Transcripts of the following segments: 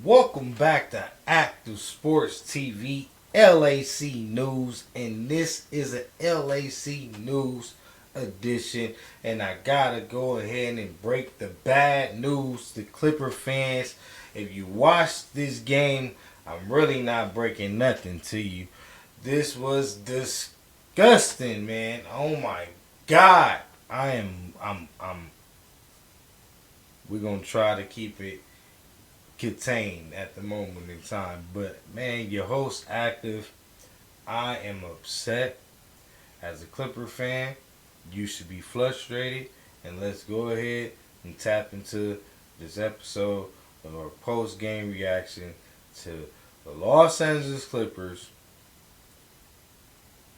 Welcome back to Active Sports TV LAC News, and this is a LAC News edition. And I gotta go ahead and break the bad news to Clipper fans. If you watched this game, I'm really not breaking nothing to you. This was disgusting, man. Oh my God. We're gonna try to keep it contained at the moment in time. But man, your host Active, I am upset. As a Clipper fan, you should be frustrated. And let's go ahead and tap into this episode of our post game reaction to the Los Angeles Clippers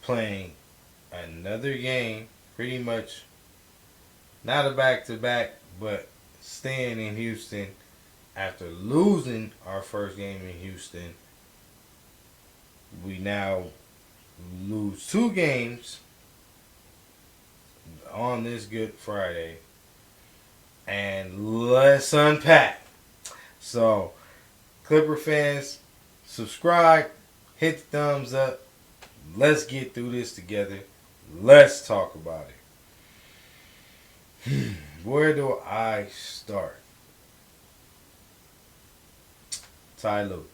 playing another game, pretty much not a back to back, but staying in Houston after losing our first game in Houston. We now lose two games on this Good Friday. And let's unpack. So, Clipper fans, subscribe, hit the thumbs up. Let's get through this together. Let's talk about it. Where do I start? HOU.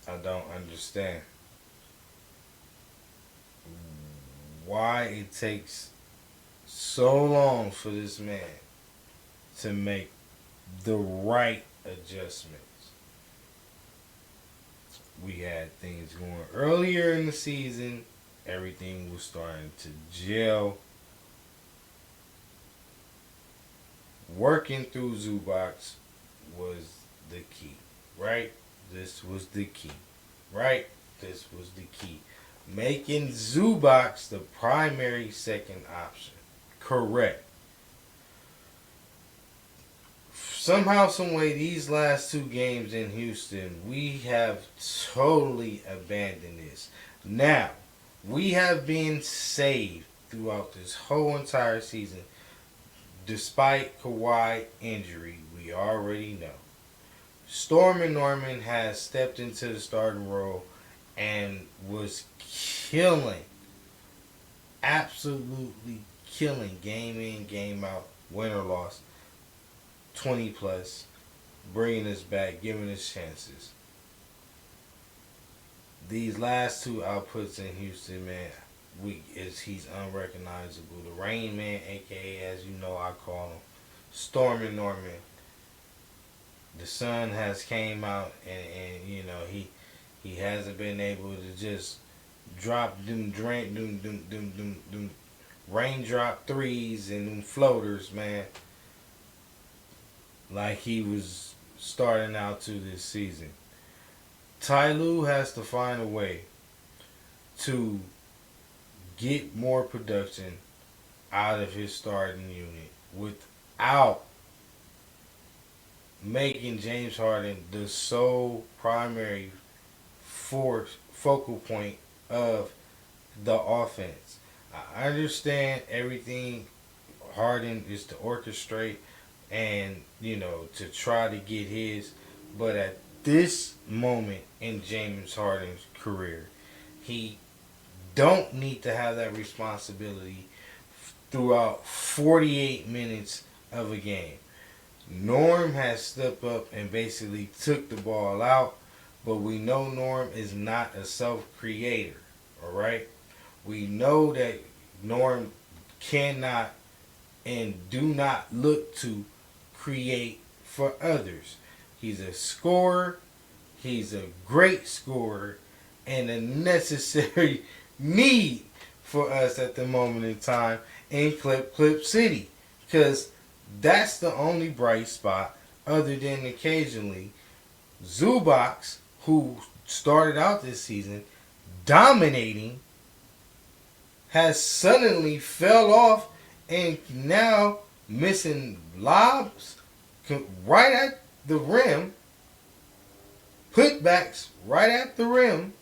I don't understand why it takes so long for this man to make the right adjustments. We had things going earlier in the season. Everything was starting to gel. Working through Zubac was the key, right? This was the key, right? This was the key. Making Zubac the primary second option. Correct. Somehow, someway, these last two games in Houston, we have totally abandoned this. Now, we have been saved throughout this whole entire season. Despite Kawhi injury, we already know. Stormin Norman has stepped into the starting role and was killing, absolutely killing, game in, game out, win or loss, 20 plus, bringing us back, giving us chances. These last two outputs in Houston, man, he's unrecognizable. The Rain Man, aka as you know I call him, Stormin Norman. The sun has came out and you know he hasn't been able to just drop them raindrop threes and them floaters, man, like he was starting out to this season. HOU has to find a way to get more production out of his starting unit without making James Harden the sole primary focal point of the offense. I understand everything Harden is to orchestrate and, you know, to try to get his, but at this moment in James Harden's career, he don't need to have that responsibility throughout 48 minutes of a game. Norm has stepped up and basically took the ball out, but we know Norm is not a self-creator, all right? We know that Norm cannot and do not look to create for others. He's a scorer, he's a great scorer, and a necessary need for us at the moment in time in Clip City, because that's the only bright spot other than occasionally Zubac, who started out this season dominating, has suddenly fell off and now missing lobs right at the rim, putbacks right at the rim,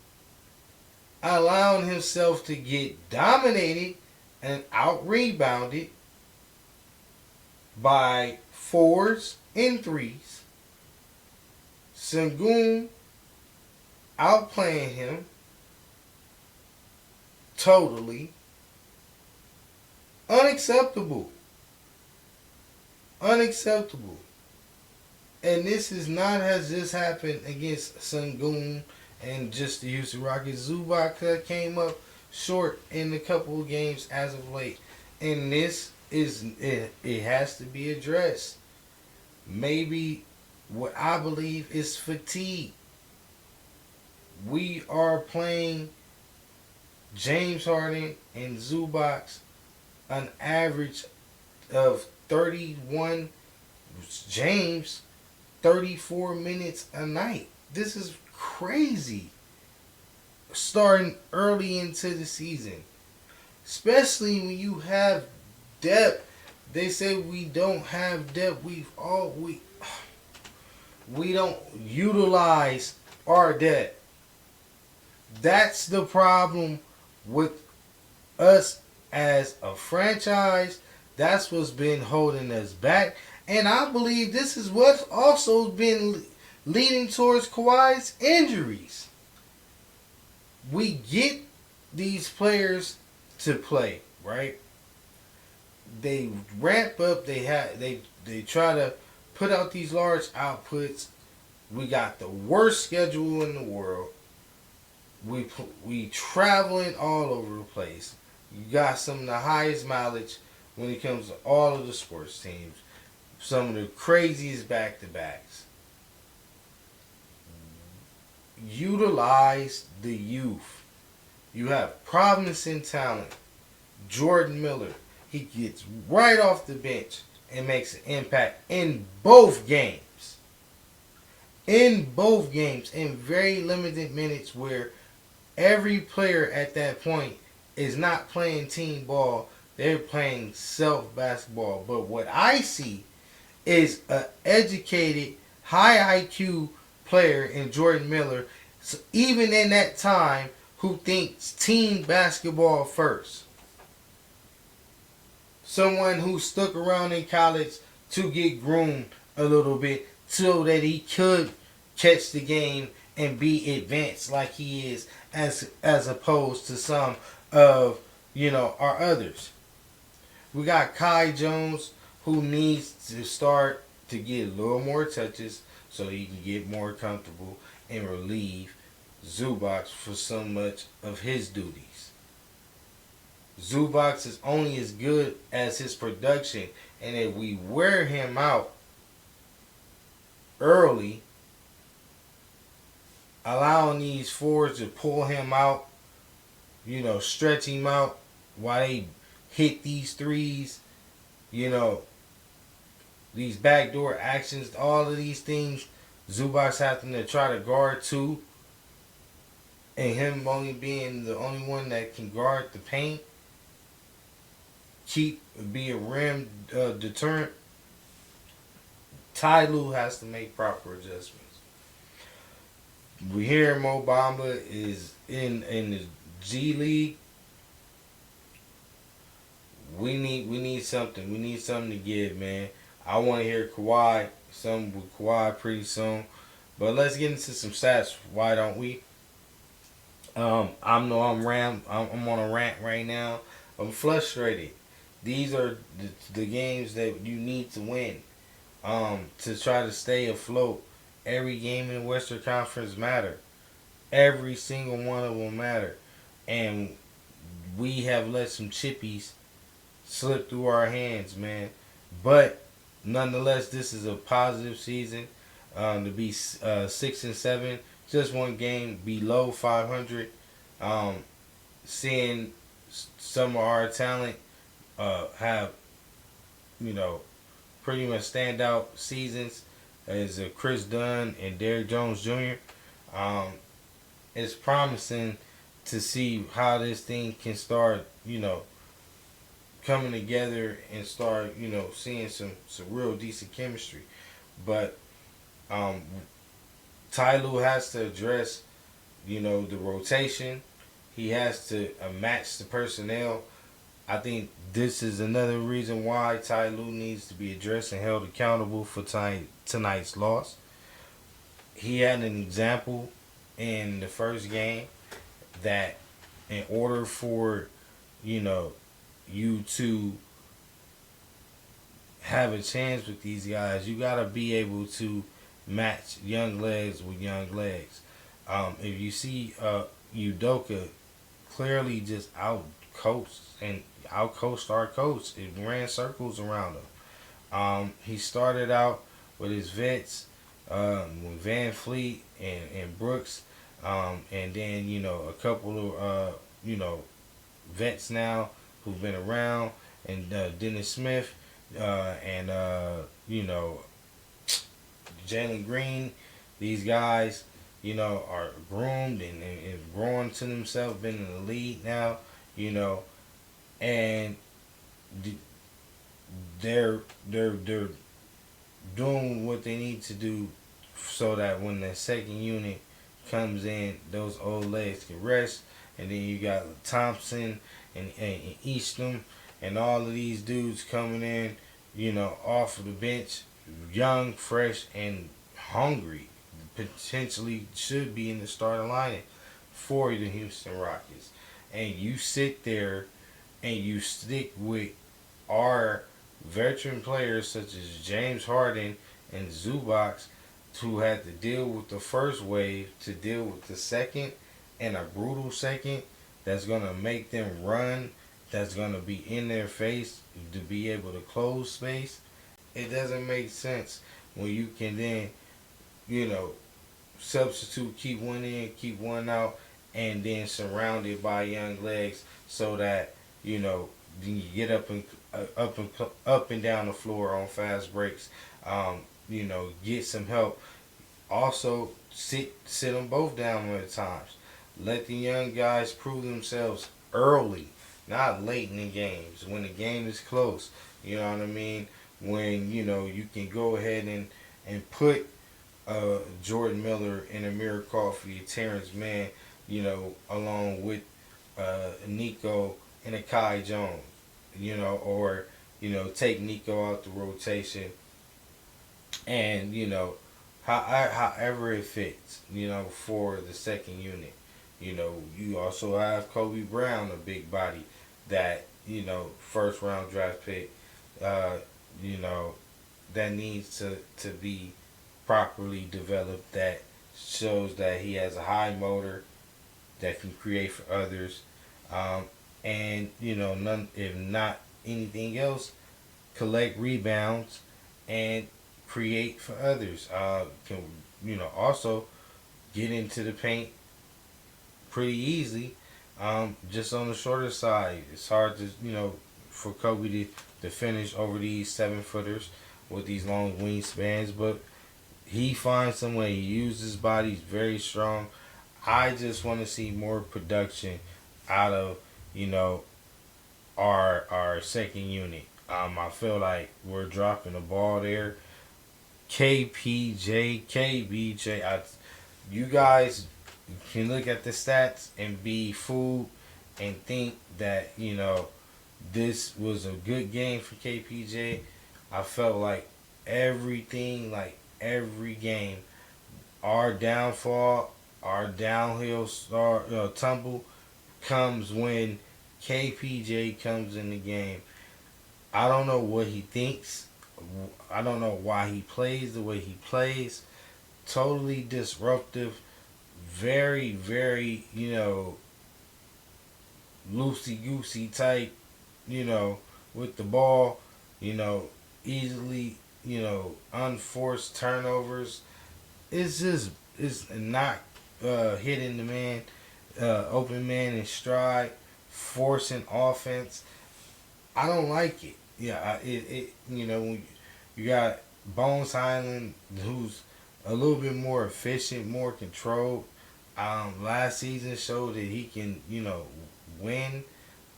allowing himself to get dominated and out-rebounded by fours in threes. Sengun outplaying him totally. Unacceptable. Unacceptable. And this is not has just happened against Sengun and just the Houston Rockets. Zubac came up short in a couple of games as of late. And this is it has to be addressed. Maybe what I believe is fatigue. We are playing James Harden and Zubac an average of 31, James 34 minutes a night. This is crazy. Starting early into the season. Especially when you have depth. They say we don't have depth. We don't utilize our depth. That's the problem with us as a franchise. That's what's been holding us back. And I believe this is what's also been leading towards Kawhi's injuries. We get these players to play, right? They ramp up, they try to put out these large outputs. We got the worst schedule in the world. We traveling all over the place. You got some of the highest mileage when it comes to all of the sports teams. Some of the craziest back-to-backs. Utilize the youth. You have promising talent. Jordan Miller. He gets right off the bench and makes an impact in both games. In both games. In very limited minutes where every player at that point is not playing team ball. They're playing self-basketball. But what I see is an educated, high IQ player in Jordan Miller, so even in that time, who thinks team basketball first. Someone who stuck around in college to get groomed a little bit so that he could catch the game and be advanced like he is as opposed to some of, our others. We got Kai Jones who needs to start to get a little more touches so he can get more comfortable and relieve Zubac for so much of his duties. Zubac is only as good as his production, and if we wear him out early, allowing these forwards to pull him out, stretch him out while they hit these threes, these backdoor actions, all of these things, Zubac's having to try to guard too, and him only being the only one that can guard the paint, be a rim deterrent. Ty Lue has to make proper adjustments. We hear Mo Bamba is in the G League. We need something. We need something to give, man. I want to hear Kawhi, something with Kawhi pretty soon. But let's get into some stats. Why don't we? I'm on a rant right now. I'm frustrated. These are the games that you need to win to try to stay afloat. Every game in the Western Conference matter. Every single one of them matter. And we have let some chippies slip through our hands, man. But nonetheless, this is a positive season. To be 6-7, just one game below 500. Seeing some of our talent have, pretty much standout seasons as Chris Dunn and Derrick Jones Jr. It's promising to see how this thing can start, coming together and start, seeing some real decent chemistry. But Ty Lue has to address, the rotation. He has to match the personnel. I think this is another reason why Ty Lue needs to be addressed and held accountable for tonight's loss. He had an example in the first game that in order for, you know, you to have a chance with these guys, you gotta be able to match young legs with young legs. If you see Udoka clearly just out coached our coach. It ran circles around him. He started out with his vets, with Van Fleet and Brooks, and then a couple of vets now who've been around, and Dennis Smith, and Jalen Green. These guys, are groomed and growing to themselves, been in the league now, you know, and they're doing what they need to do so that when the second unit comes in, those old legs can rest. And then you got Thompson and Eastham and all of these dudes coming in, off of the bench, young, fresh, and hungry. Potentially should be in the starting lineup for the Houston Rockets. And you sit there and you stick with our veteran players such as James Harden and Zubac, who had to deal with the first wave, to deal with the second, and a brutal second that's going to make them run, that's going to be in their face to be able to close space. It doesn't make sense when you can then, you know, substitute, keep one in, keep one out, and then surrounded by young legs so that, you get up and down the floor on fast breaks. Get some help. Also, sit them both down at times. Let the young guys prove themselves early, not late in the games when the game is close. You know what I mean? When you can go ahead and put Jordan Miller and Amir Coffey, Terrence Mann, along with Nico and Akai Jones, or take Nico out the rotation, and however it fits, for the second unit. You also have Kobe Brown, a big body that first round draft pick, you know that needs to be properly developed. That shows that he has a high motor that can create for others. And none, if not anything else, collect rebounds and create for others. Can also get into the paint pretty easily. Just on the shorter side, it's hard to for Kobe to finish over these 7-footers with these long wingspans, but he finds some way. He uses his body. He's very strong. I just want to see more production out of our second unit. I feel like we're dropping the ball there. KBJ, you guys can look at the stats and be fooled and think that this was a good game for KPJ. I felt like everything, like every game, our downfall, our downhill tumble comes when KPJ comes in the game. I don't know what he thinks. I don't know why he plays the way he plays. Totally disruptive. Very, very, loosey goosey type, with the ball, easily, unforced turnovers. It's not hitting the man, open man in stride, forcing offense. I don't like it. Yeah, when you got Bones Highland, who's a little bit more efficient, more controlled. Last season showed that he can, win,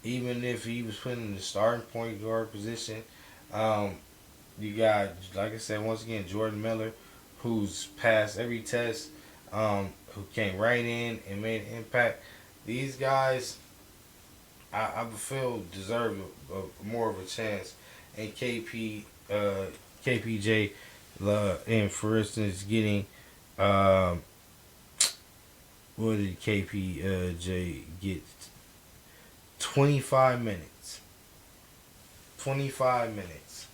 even if he was put in the starting point guard position. You got, like I said, once again, Jordan Miller, who's passed every test, who came right in and made an impact. These guys I feel deserve more of a chance. And KPJ, and for instance, getting um, what did KPJ get? 25 minutes. 25 minutes.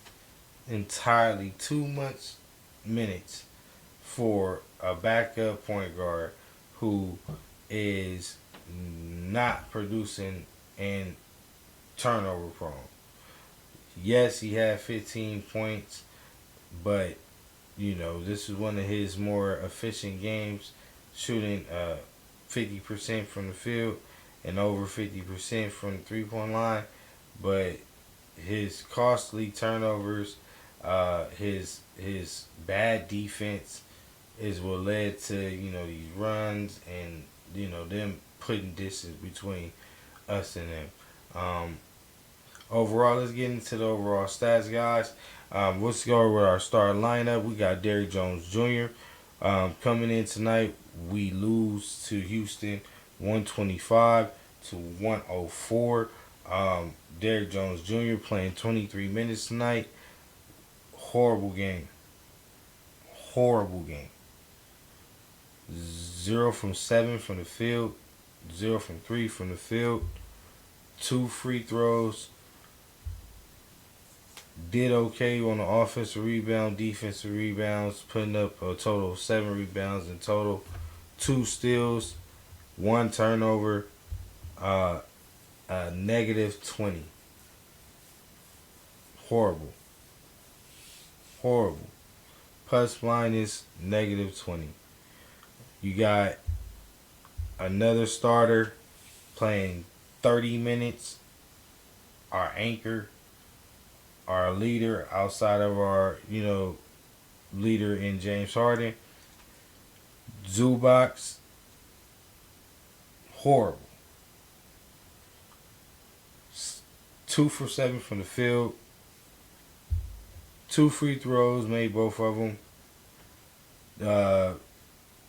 Entirely too much minutes for a backup point guard who is not producing and turnover prone. Yes, he had 15 points, but this is one of his more efficient games, shooting 50% from the field and over 50% from the 3 point line. But his costly turnovers, his bad defense is what led to these runs and them putting distance between us and them. Overall, let's get into the overall stats, guys. Let's go with our starting lineup. We got Derrick Jones Jr. Coming in tonight. We lose to Houston 125 to 104. Derrick Jones Jr. playing 23 minutes tonight. Horrible game. Horrible game. 0 from 7 from the field. 0 from 3 from the field. 2 free throws. Did okay on the offensive rebound, defensive rebounds, putting up a total of 7 rebounds in total. 2 steals. 1 turnover. Negative 20. Horrible. Horrible. Plus minus negative 20. You got another starter playing 30 minutes. Our anchor, our leader outside of our, leader in James Harden. Zubac, horrible. 2 for 7 from the field. 2 free throws, made both of them.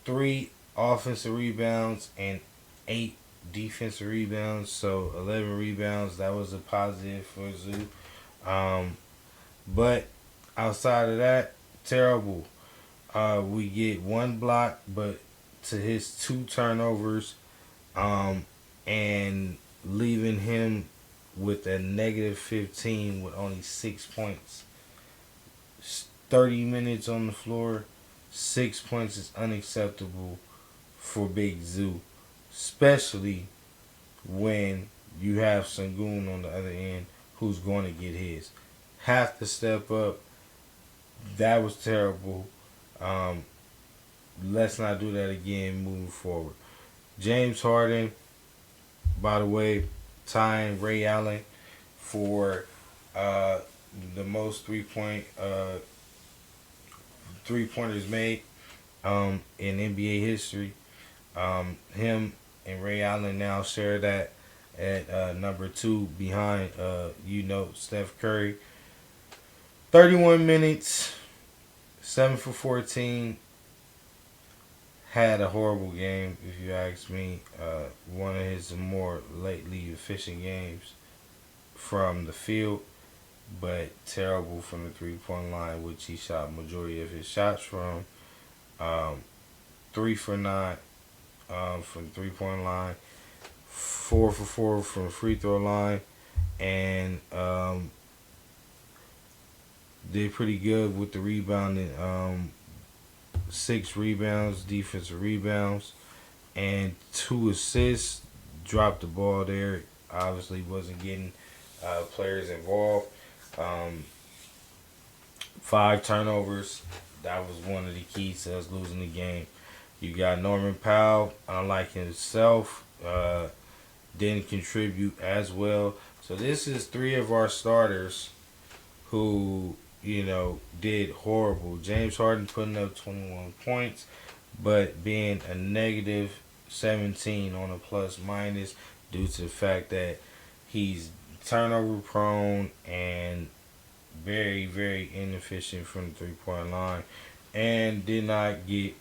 3 offensive rebounds and 8 defensive rebounds. So 11 rebounds. That was a positive for Zoo. But outside of that, terrible. We get 1 block, but to his 2 turnovers, and leaving him with a negative 15 with only 6 points. 30 minutes on the floor, 6 points is unacceptable for Big Zoo, especially when you have Sengun on the other end who's going to get his. Have to step up. That was terrible. Let's not do that again moving forward. James Harden, by the way, tying Ray Allen for the most three-pointers made in NBA history. Him and Ray Allen now share that at number 2 behind Steph Curry. 31 minutes, 7 for 14. Had a horrible game, if you ask me. One of his more lately efficient games from the field, but terrible from the 3-point line, which he shot majority of his shots from. 3 for 9 from the 3-point line, 4 for 4 from the free throw line, and did pretty good with the rebounding. 6 rebounds, defensive rebounds, and 2 assists. Dropped the ball there. Obviously wasn't getting players involved. 5 turnovers. That was one of the keys to us losing the game. You got Norman Powell, unlike himself, didn't contribute as well. So this is 3 of our starters who, did horrible. James Harden putting up 21 points, but being a negative 17 on a plus minus due to the fact that he's turnover prone and very, very inefficient from the 3-point line, and did not get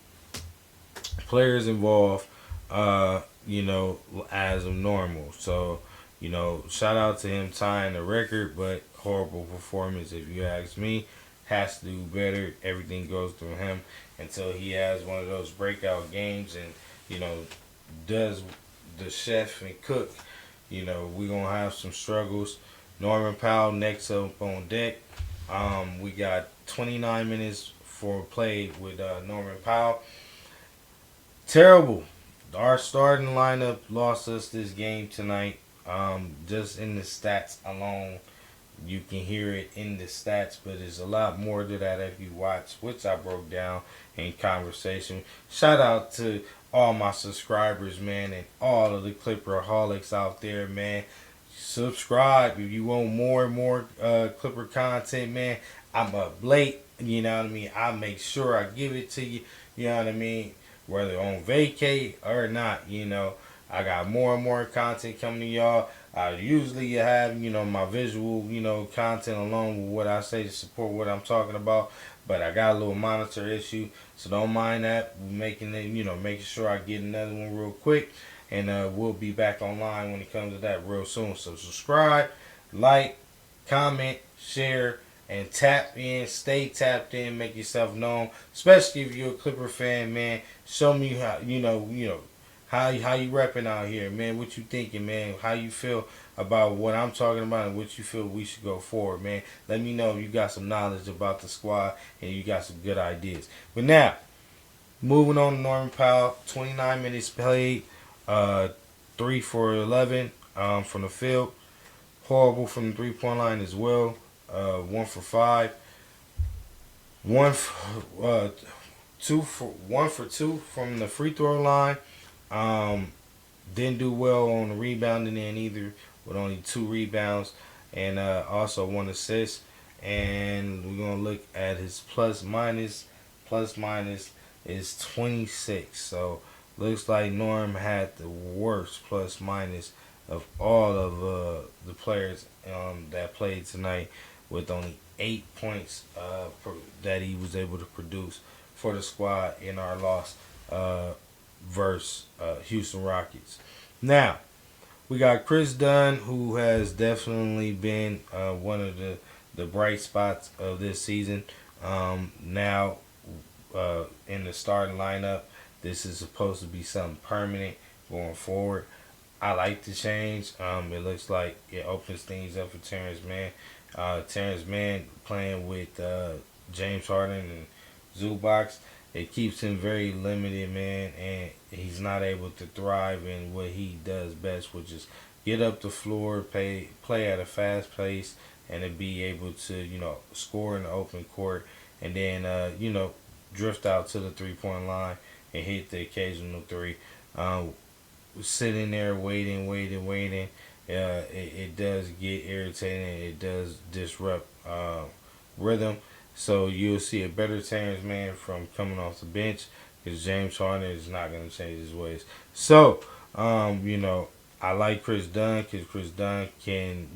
players involved, as of normal. So Shout out to him tying the record, but horrible performance if you ask me. Has to do better. Everything goes through him until he has one of those breakout games and you know does the chef and cook. We're gonna have some struggles. Norman Powell next up on deck. We got 29 minutes for play with Norman Powell. Terrible. Our starting lineup lost us this game tonight. Just in the stats alone, you can hear it in the stats, but there's a lot more to that if you watch, which I broke down in conversation. Shout out to all my subscribers, man, and all of the Clipperaholics out there, man. Subscribe if you want more and more Clipper content, man. I'm up late, you know what I mean? I make sure I give it to you, you know what I mean? Whether on vacay or not, I got more and more content coming to y'all. I usually have, my visual, content along with what I say to support what I'm talking about. But I got a little monitor issue, so don't mind that. Making it, making sure I get another one real quick. And we'll be back online when it comes to that real soon. So subscribe, like, comment, share, and tap in. Stay tapped in. Make yourself known, especially if you're a Clipper fan, man. Show me how how you repping out here, man. What you thinking, man? How you feel about what I'm talking about and what you feel we should go forward, man. Let me know if you got some knowledge about the squad and you got some good ideas. But now, moving on to Norman Powell, 29 minutes played, 3 for 11 from the field. Horrible from the 3-point line as well. 1 for 5. 1 for 2 from the free throw line. Didn't do well on the rebounding end either, with only 2 rebounds and also 1 assist. And we're gonna look at his plus minus. Plus minus is 26. So looks like Norm had the worst plus minus of all of the players that played tonight, with only 8 points that he was able to produce for the squad in our loss versus Houston Rockets. Now, we got Chris Dunn, who has definitely been one of the bright spots of this season. Now, in the starting lineup, this is supposed to be something permanent going forward. I like the change. It looks like it opens things up for Terrence Mann. Terrence Mann playing with James Harden and Zubac. It keeps him very limited, man, and he's not able to thrive in what he does best, which is get up the floor, play at a fast pace, and to be able to, score in the open court, and then, drift out to the 3-point line and hit the occasional 3. Sitting there waiting, it does get irritating. It does disrupt rhythm. So you'll see a better Terrence Mann from coming off the bench, because James Harden is not going to change his ways. So, I like Chris Dunn, because Chris Dunn can,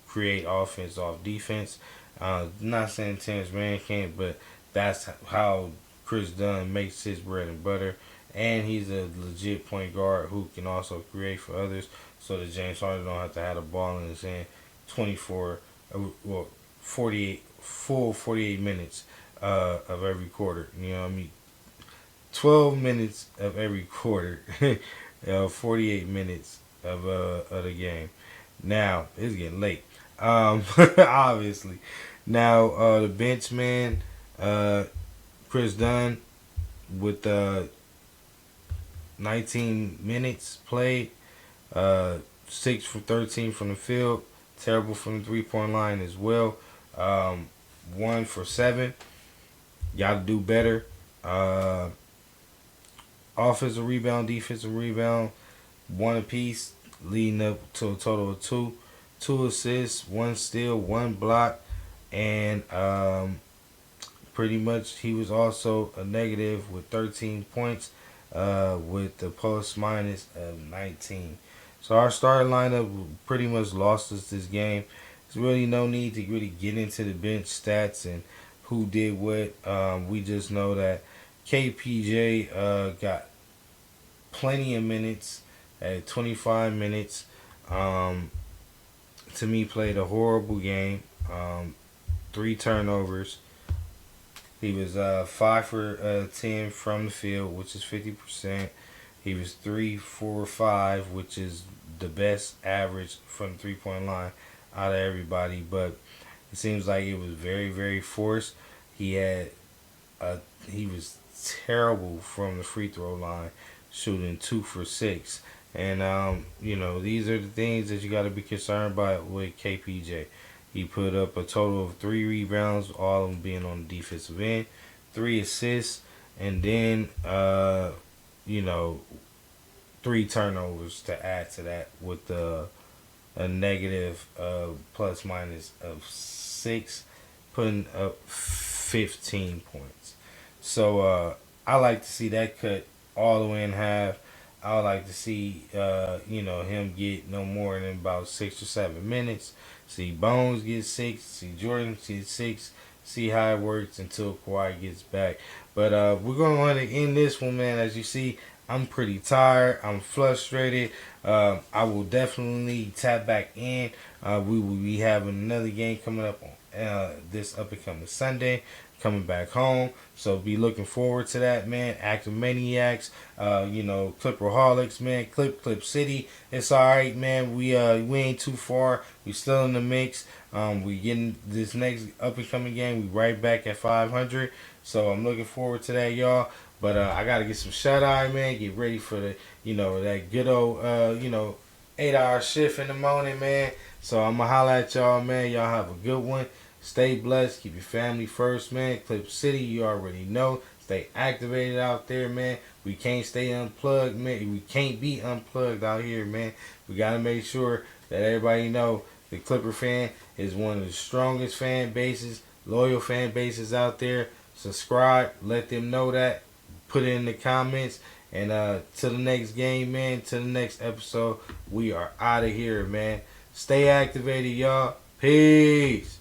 create offense off defense. Not saying Terrence Mann can't, but that's how Chris Dunn makes his bread and butter. And he's a legit point guard who can also create for others, so that James Harden don't have to have the ball in his hand 48 minutes of every quarter. 12 minutes of every quarter, 48 minutes of the game. Now, it's getting late, obviously. Now, the bench man, Chris Dunn, with 19 minutes played, 6 for 13 from the field, terrible from the 3-point line as well. 1 for 7. Got to do better. Offensive rebound, defensive rebound, 1 apiece, leading up to a total of 2. 2 assists, 1 steal, 1 block, and pretty much he was also a negative with 13 points, with the plus minus of 19. So our starting lineup pretty much lost us this game. There's really no need to really get into the bench stats and who did what. We just know that KPJ got plenty of minutes at 25 minutes. To me, played a horrible game. 3 turnovers. He was 5 for 10 from the field, which is 50%. He was 3 for 5, which is the best average from the 3 point line out of everybody. But it seems like it was very, very forced. He had uh, he was terrible from the free throw line, shooting 2 for 6. And these are the things that you got to be concerned about with KPJ. He put up a total of 3 rebounds, all of them being on the defensive end, 3 assists, and then you know 3 turnovers to add to that with a negative plus minus of 6, putting up 15 points. So I like to see that cut all the way in half. I would like to see him get no more than about 6 or 7 minutes. See Bones get 6. See Jordan get 6. See how it works until Kawhi gets back. But we're gonna want to end this one, man. As you see, I'm pretty tired. I'm frustrated. I will definitely tap back in. We will be having another game coming up on this up and coming Sunday, coming back home. So be looking forward to that, man. Active Maniacs, Clipperholics, man. Clip City. It's all right, man. We ain't too far. We still in the mix. We getting this next up and coming game. We right back at 500. So I'm looking forward to that, y'all. But I gotta get some shut eye, man. Get ready for that good old 8-hour shift in the morning, man. So I'm gonna holla at y'all, man. Y'all have a good one. Stay blessed. Keep your family first, man. Clip City, you already know. Stay activated out there, man. We can't stay unplugged, man. We can't be unplugged out here, man. We gotta make sure that everybody know the Clipper fan is one of the strongest fan bases, loyal fan bases out there. Subscribe. Let them know that. Put it in the comments. And to the next game, man. To the next episode. We are out of here, man. Stay activated, y'all. Peace.